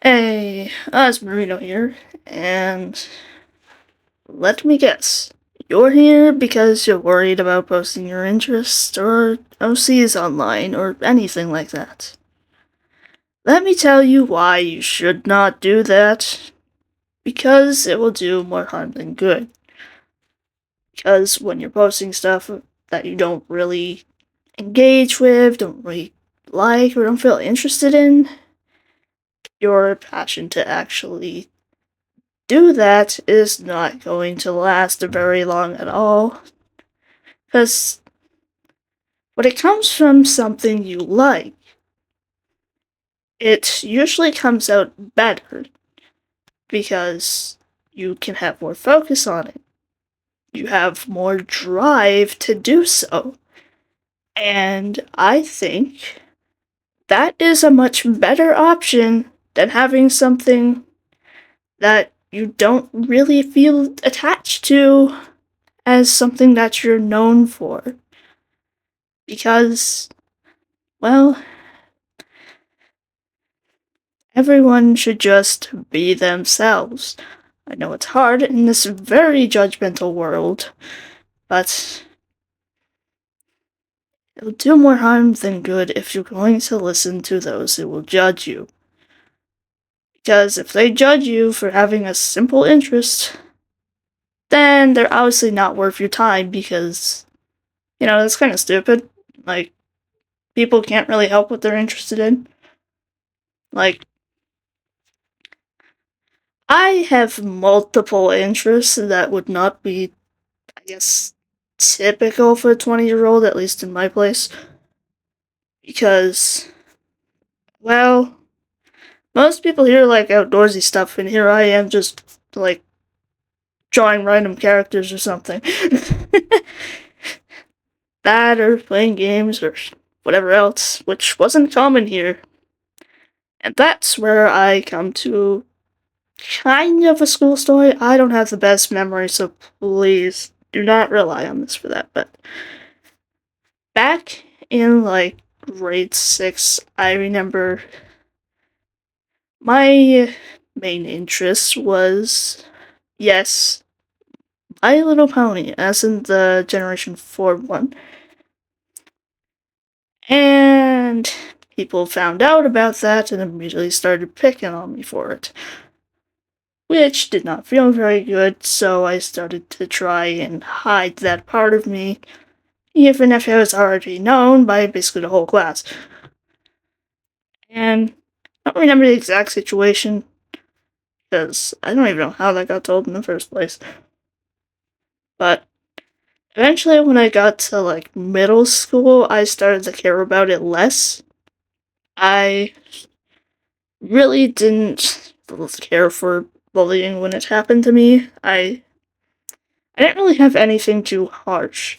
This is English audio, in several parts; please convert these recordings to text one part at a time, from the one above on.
Hey, it's Marino here, and let me guess. You're here because you're worried about posting your interests or OCs online or anything like that. Let me tell you why you should not do that. Because it will do more harm than good. Because when you're posting stuff that you don't really engage with, don't really like, or don't feel interested in, your passion to actually do that is not going to last very long at all. Because when it comes from something you like, it usually comes out better because you can have more focus on it. You have more drive to do so. And I think that is a much better option than having something that you don't really feel attached to as something that you're known for. Because, well, everyone should just be themselves. I know it's hard in this very judgmental world, but it'll do more harm than good if you're going to listen to those who will judge you. Because if they judge you for having a simple interest, then they're obviously not worth your time because, that's kind of stupid. Like, people can't really help what they're interested in. Like, I have multiple interests that would not be, I guess, typical for a 20-year-old, at least in my place. Because, well, most people here like outdoorsy stuff, and here I am just, like, drawing random characters or something. That, or playing games, or whatever else, which wasn't common here. And that's where I come to kind of a school story. I don't have the best memory, so please do not rely on this for that. But back in like grade 6, I remember my main interest was, yes, My Little Pony, as in the Generation 4 one. And people found out about that and immediately started picking on me for it, which did not feel very good, so I started to try and hide that part of me, even if it was already known by basically the whole class. And I don't remember the exact situation, because I don't even know how that got told in the first place. But eventually, when I got to like middle school, I started to care about it less. I really didn't care for bullying when it happened to me. I didn't really have anything too harsh.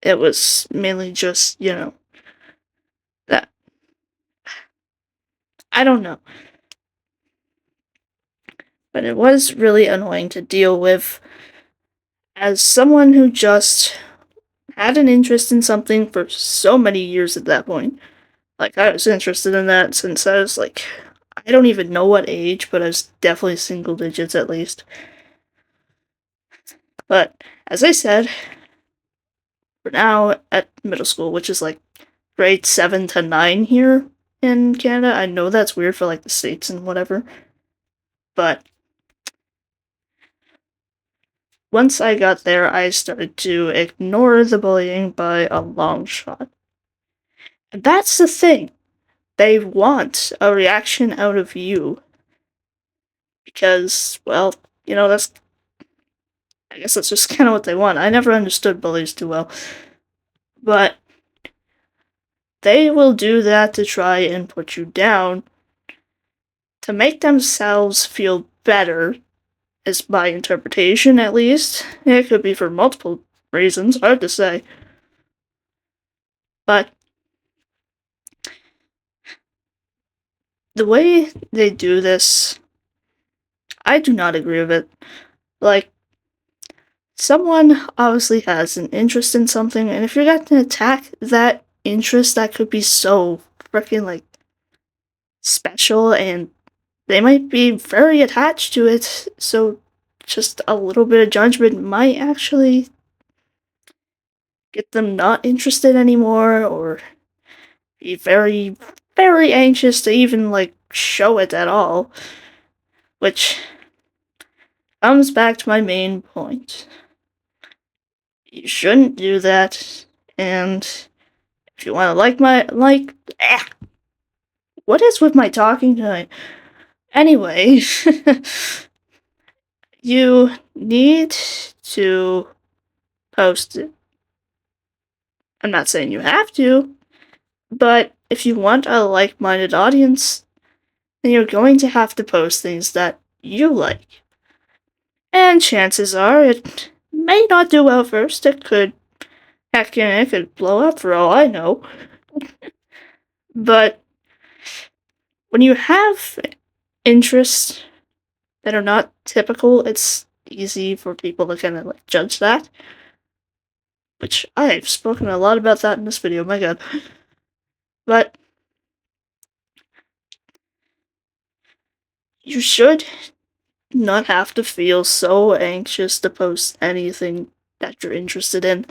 It was mainly just, that. I don't know. But it was really annoying to deal with as someone who just had an interest in something for so many years at that point. Like, I was interested in that since I was like, I don't even know what age, but I was definitely single digits at least. But as I said, we're now at middle school, which is like grade 7 to 9 here in Canada. I know that's weird for like the States and whatever. But once I got there, I started to ignore the bullying by a long shot. And that's the thing. They want a reaction out of you. Because, well, that's, I guess that's just kind of what they want. I never understood bullies too well. But they will do that to try and put you down to make themselves feel better, is my interpretation at least. It could be for multiple reasons, hard to say. But the way they do this, I do not agree with it. Like, someone obviously has an interest in something, and if you're going to attack that interest, that could be so freaking, like, special and they might be very attached to it, so just a little bit of judgment might actually get them not interested anymore or be very, very anxious to even, like, show it at all. Which comes back to my main point. You shouldn't do that, and if you want to what is with my talking tonight? Anyway, you need to post it. I'm not saying you have to, but if you want a like-minded audience, then you're going to have to post things that you like. And chances are it may not do well first. It could blow up for all I know. But when you have interests that are not typical, it's easy for people to kind of like judge that. Which I've spoken a lot about that in this video, my god. But you should not have to feel so anxious to post anything that you're interested in.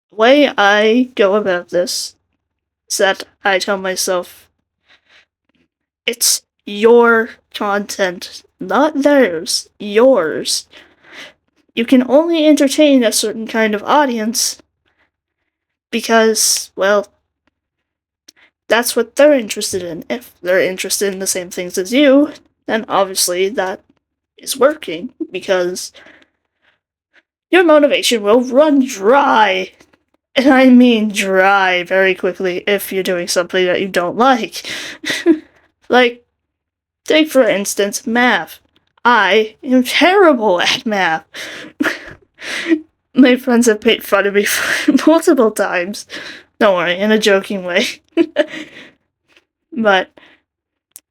The way I go about this is that I tell myself, it's your content, not theirs, yours. You can only entertain a certain kind of audience because, well, that's what they're interested in. If they're interested in the same things as you, then obviously that is working because your motivation will run dry. And I mean dry very quickly if you're doing something that you don't like. Like, take for instance math. I am terrible at math. My friends have made fun of me multiple times. Don't worry, in a joking way. But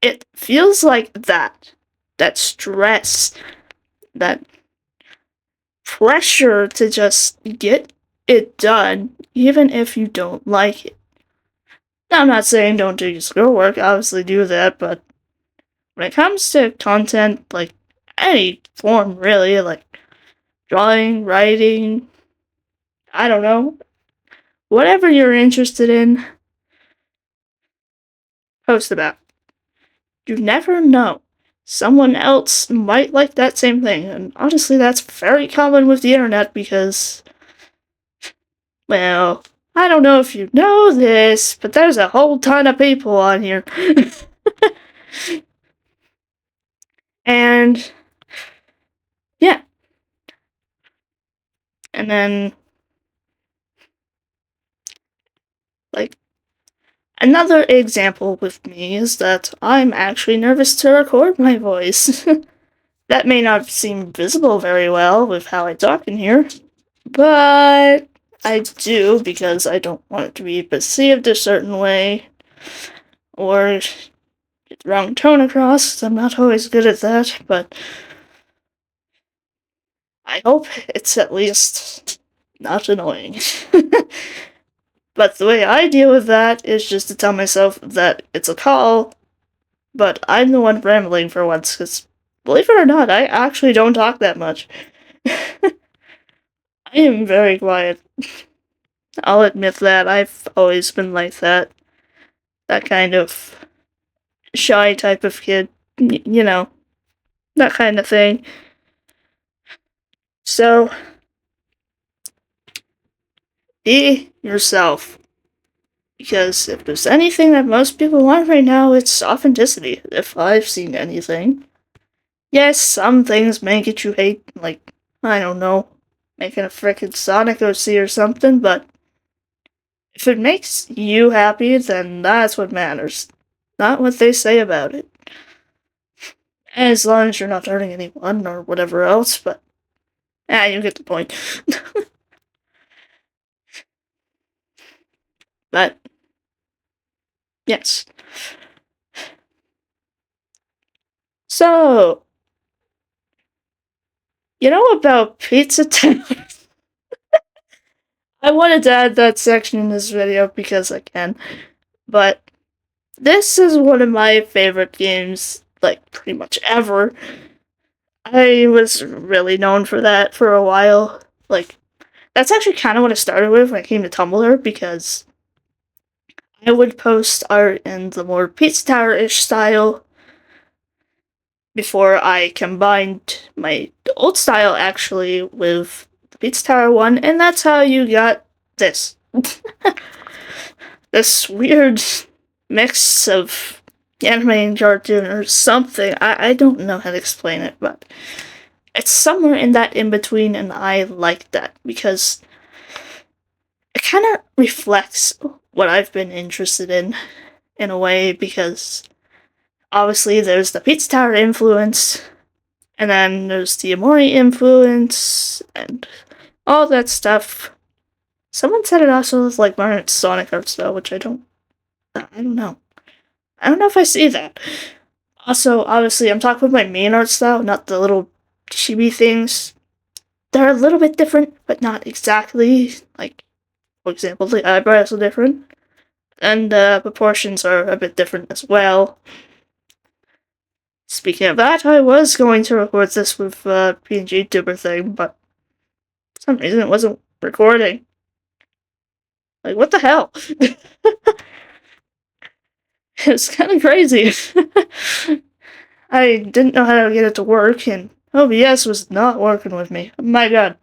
it feels like that stress, that pressure to just get it done, even if you don't like it. Now, I'm not saying don't do your schoolwork, obviously do that, but when it comes to content, like any form really, like drawing, writing, I don't know, whatever you're interested in, post about. You never know. Someone else might like that same thing, and honestly, that's very common with the internet because, well, I don't know if you know this, but there's a whole ton of people on here. And, yeah. And then, like, another example with me is that I'm actually nervous to record my voice. That may not seem visible very well with how I talk in here, but I do because I don't want it to be perceived a certain way or get the wrong tone across. I'm not always good at that, but I hope it's at least not annoying. But the way I deal with that is just to tell myself that it's a call, but I'm the one rambling for once, because believe it or not, I actually don't talk that much. I am very quiet. I'll admit that. I've always been like that. That kind of shy type of kid. You know, that kind of thing. So, be yourself. Because if there's anything that most people want right now, it's authenticity, if I've seen anything. Yes, some things may get you hate, like, I don't know, making a frickin' Sonic OC or something, but if it makes you happy, then that's what matters. Not what they say about it. As long as you're not hurting anyone or whatever else, but you get the point. But yes. So, you know about pizza towers? I wanted to add that section in this video because I can, but This is one of my favorite games, like, pretty much ever. I was really known for that for a while. Like, that's actually kind of what I started with when it came to Tumblr, because I would post art in the more Pizza Tower-ish style before I combined my old style, actually, with the Pizza Tower one, and that's how you got this. This weird mix of anime and cartoon or something. I don't know how to explain it, but it's somewhere in that in between, and I like that because it kind of reflects what I've been interested in a way, because obviously there's the Pizza Tower influence, and then there's the Amori influence, and all that stuff. Someone said it also was like Martin's Sonic art style, which I don't know. I don't know if I see that. Also, obviously, I'm talking about my main art style, not the little chibi things. They're a little bit different, but not exactly. Like, for example, the eyebrows are different, and the proportions are a bit different as well. Speaking of that, I was going to record this with PNG tuber thing, but for some reason it wasn't recording. Like, what the hell? It's kind of crazy. I didn't know how to get it to work, and OBS was not working with me. My god.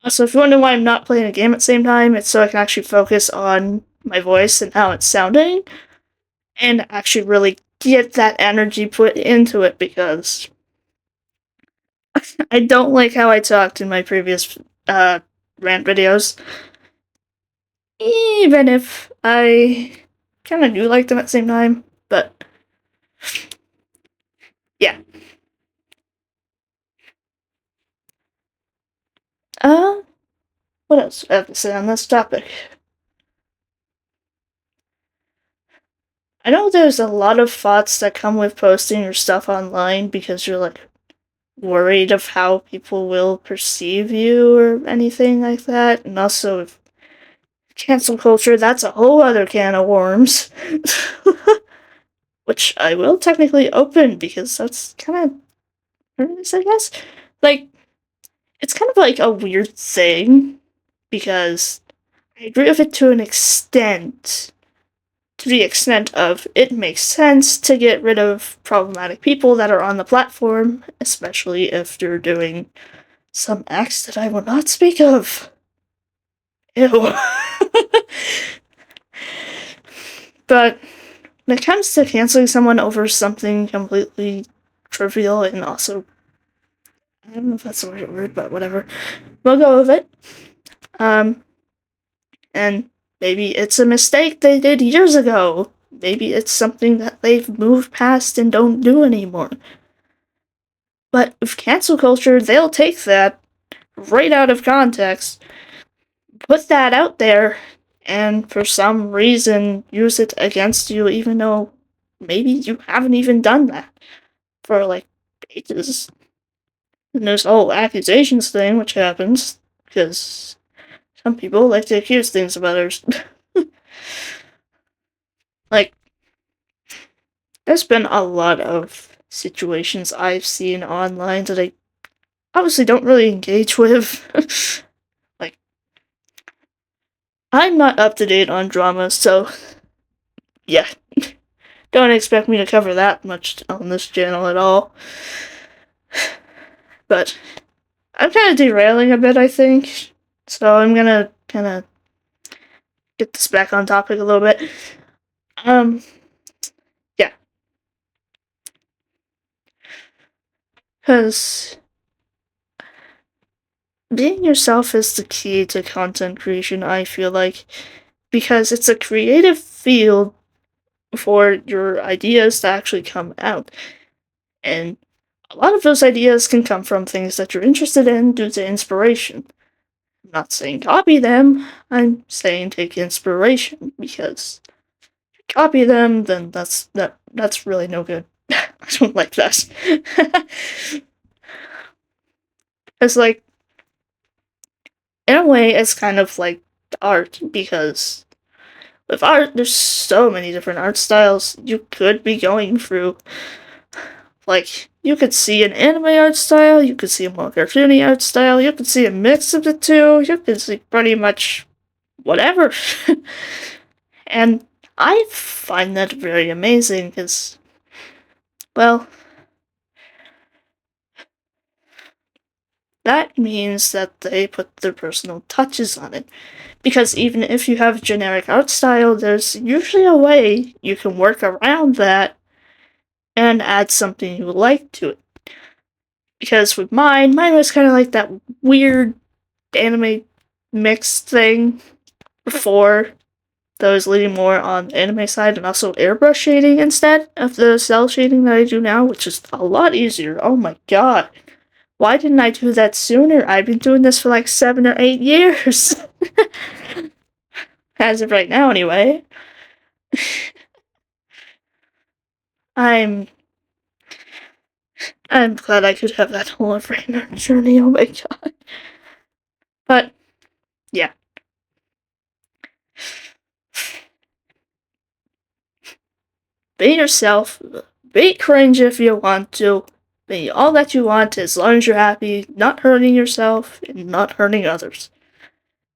Also, if you wonder why I'm not playing a game at the same time, it's so I can actually focus on my voice and how it's sounding, and actually really get that energy put into it, because I don't like how I talked in my previous rant videos. Even if I kind of do like them at the same time, but yeah. What else do I have to say on this topic? I know there's a lot of thoughts that come with posting your stuff online because you're like worried of how people will perceive you or anything like that, and also if cancel culture, that's a whole other can of worms. Which I will technically open because that's kind of nervous, I guess. Like, it's kind of like a weird thing because I agree with it to an extent. To the extent of it makes sense to get rid of problematic people that are on the platform, especially if they're doing some acts that I will not speak of. Ew. But when it comes to canceling someone over something completely trivial and also, I don't know if that's the right word, but whatever. We'll go with it. And maybe it's a mistake they did years ago. Maybe it's something that they've moved past and don't do anymore. But with cancel culture, they'll take that right out of context, put that out there, and for some reason use it against you, even though maybe you haven't even done that for like ages. And there's the whole accusations thing, which happens because some people like to accuse things of others. Like, there's been a lot of situations I've seen online that I obviously don't really engage with. Like, I'm not up to date on drama, so yeah. Don't expect me to cover that much on this channel at all. But I'm kind of derailing a bit, I think. So I'm gonna kind of get this back on topic a little bit. Yeah. Because being yourself is the key to content creation, I feel like. Because it's a creative field for your ideas to actually come out. And a lot of those ideas can come from things that you're interested in due to inspiration. I'm not saying copy them, I'm saying take inspiration, because if you copy them, then that's really no good. I don't like that. It's like, in a way, it's kind of like art, because With art, there's so many different art styles you could be going through. Like, you could see an anime art style, you could see a more cartoony art style, you could see a mix of the two, you could see pretty much whatever. And I find that very amazing because, well, that means that they put their personal touches on it. Because even if you have a generic art style, there's usually a way you can work around that and add something you like to it. Because with mine was kind of like that weird anime mixed thing before that was leaning more on the anime side and also airbrush shading instead of the cell shading that I do now, which is a lot easier. Oh my god. Why didn't I do that sooner? I've been doing this for like 7 or 8 years. As of right now, anyway. I'm glad I could have that whole brain journey, oh my god. But, yeah. Be yourself. Be cringe if you want to. Be all that you want as long as you're happy, not hurting yourself and not hurting others.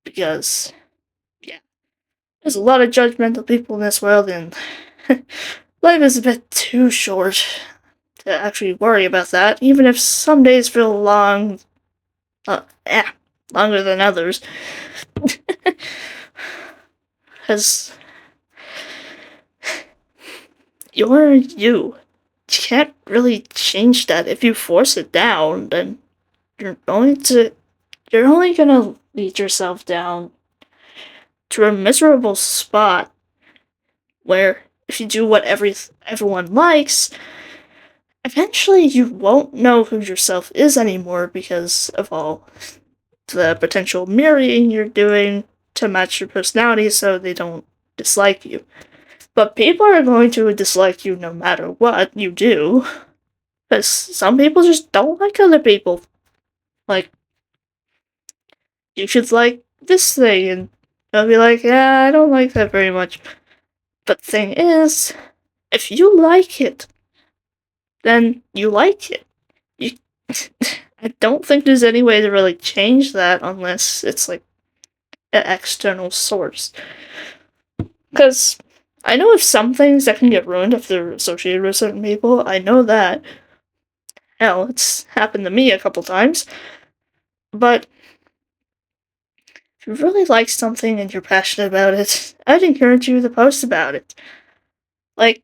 Because, yeah, there's a lot of judgmental people in this world, and life is a bit too short to actually worry about that, even if some days feel long, longer than others. Because you're you. You can't really change that. If you force it down, then you're only gonna lead yourself down to a miserable spot where if you do what everyone likes, eventually you won't know who yourself is anymore because of all the potential mirroring you're doing to match your personality so they don't dislike you. But people are going to dislike you no matter what you do. Because some people just don't like other people. Like, you should like this thing, and they'll be like, yeah, I don't like that very much. But the thing is, if you like it, then you like it. You, I don't think there's any way to really change that unless it's like an external source. Because I know of some things that can get ruined if they're associated with certain people. I know that. Hell, it's happened to me a couple times. But if you really like something and you're passionate about it, I'd encourage you to post about it. Like,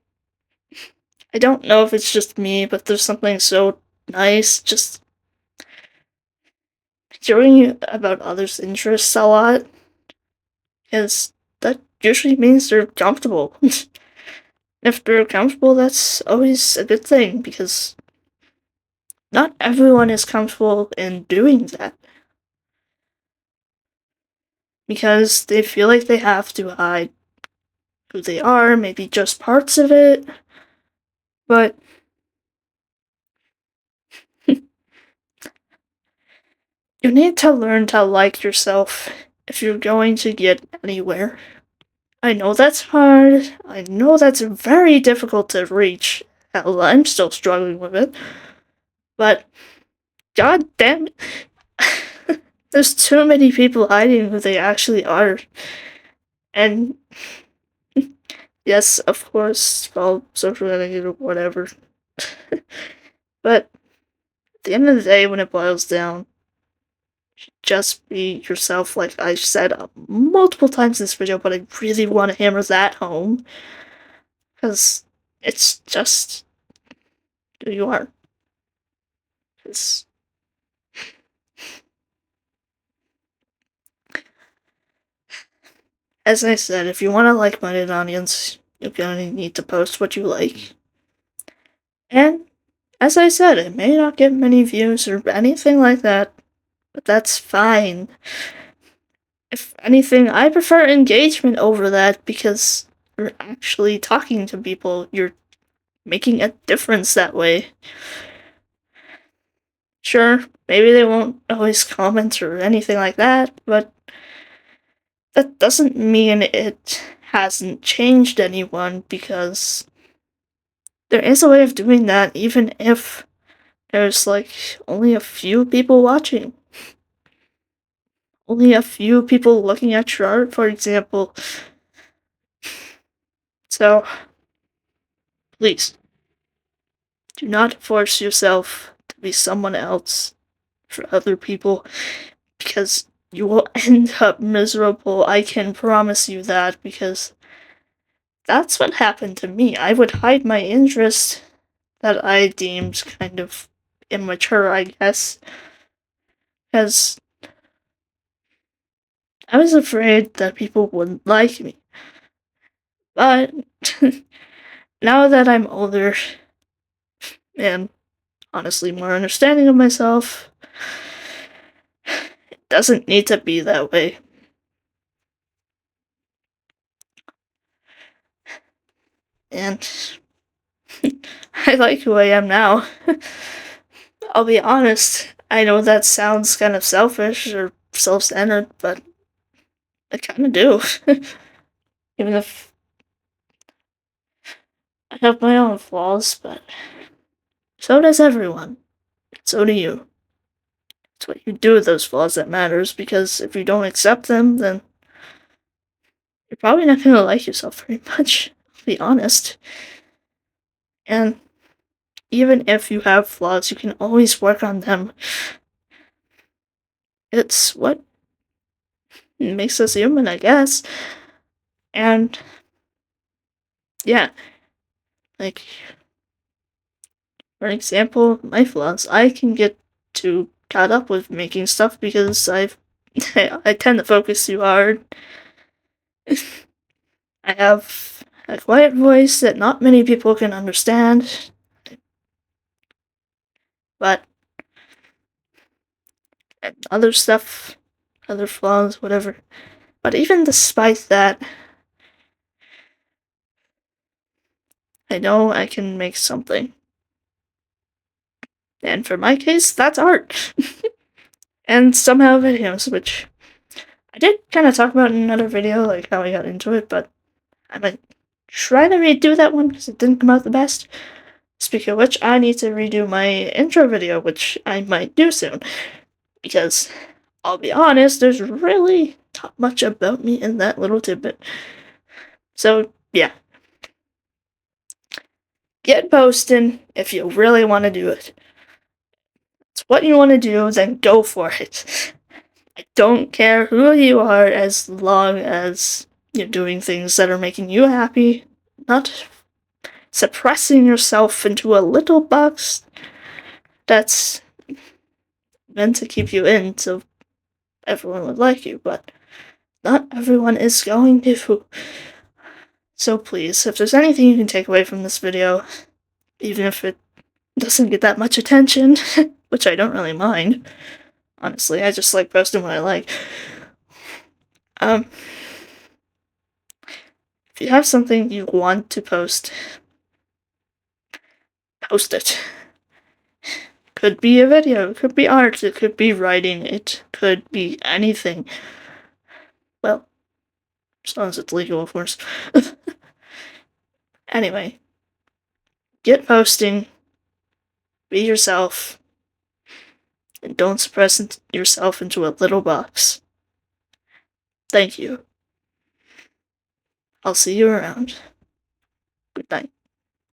I don't know if it's just me, but there's something so nice just hearing about others' interests a lot. Because that usually means they're comfortable. If they're comfortable, that's always a good thing, because not everyone is comfortable in doing that. Because they feel like they have to hide who they are, maybe just parts of it. But you need to learn to like yourself if you're going to get anywhere. I know that's hard. I know that's very difficult to reach. Hell, I'm still struggling with it. But, god damn it. There's too many people hiding who they actually are. And, yes, of course, all social etiquette or whatever. But, at the end of the day, when it boils down, just be yourself, like I said multiple times in this video, but I really want to hammer that home. Because it's just who you are. Because as I said, if you want a like-minded audience, you're gonna need to post what you like. And, as I said, it may not get many views or anything like that, but that's fine. If anything, I prefer engagement over that because you're actually talking to people, you're making a difference that way. Sure, maybe they won't always comment or anything like that, but that doesn't mean it hasn't changed anyone, because there is a way of doing that even if there's like only a few people watching. Only a few people looking at your art, for example. So, please, do not force yourself to be someone else for other people, because you will end up miserable. I can promise you that, because that's what happened to me. I would hide my interest that I deemed kind of immature, I guess, because I was afraid that people wouldn't like me. But now that I'm older and honestly more understanding of myself, it doesn't need to be that way. And I like who I am now. I'll be honest, I know that sounds kind of selfish or self-centered, but I kind of do. Even if I have my own flaws, but so does everyone. So do you. It's what you do with those flaws that matters, because if you don't accept them, then you're probably not going to like yourself very much, I'll be honest. And even if you have flaws, you can always work on them. It's what makes us human, I guess. And yeah, like, for example, my flaws, I can get too caught up with making stuff because I tend to focus too hard. I have a quiet voice that not many people can understand, but other stuff, other flaws, whatever. But even despite that, I know I can make something. And for my case, that's art. And somehow videos, which I did kind of talk about in another video, like how I got into it, but I might try to redo that one because it didn't come out the best. Speaking of which, I need to redo my intro video, which I might do soon. Because, I'll be honest, there's really not much about me in that little tidbit. So, yeah. Get posting if you really want to do it. It's what you want to do, then go for it. I don't care who you are as long as you're doing things that are making you happy, not suppressing yourself into a little box that's meant to keep you in so everyone would like you, but not everyone is going to. So please, if there's anything you can take away from this video, even if it doesn't get that much attention, which I don't really mind, honestly, I just like posting what I like. If you have something you want to post, post it. Could be a video, it could be art, it could be writing, it could be anything. Well, as long as it's legal, of course. Anyway, get posting, be yourself, and don't suppress yourself into a little box. Thank you. I'll see you around. Good night.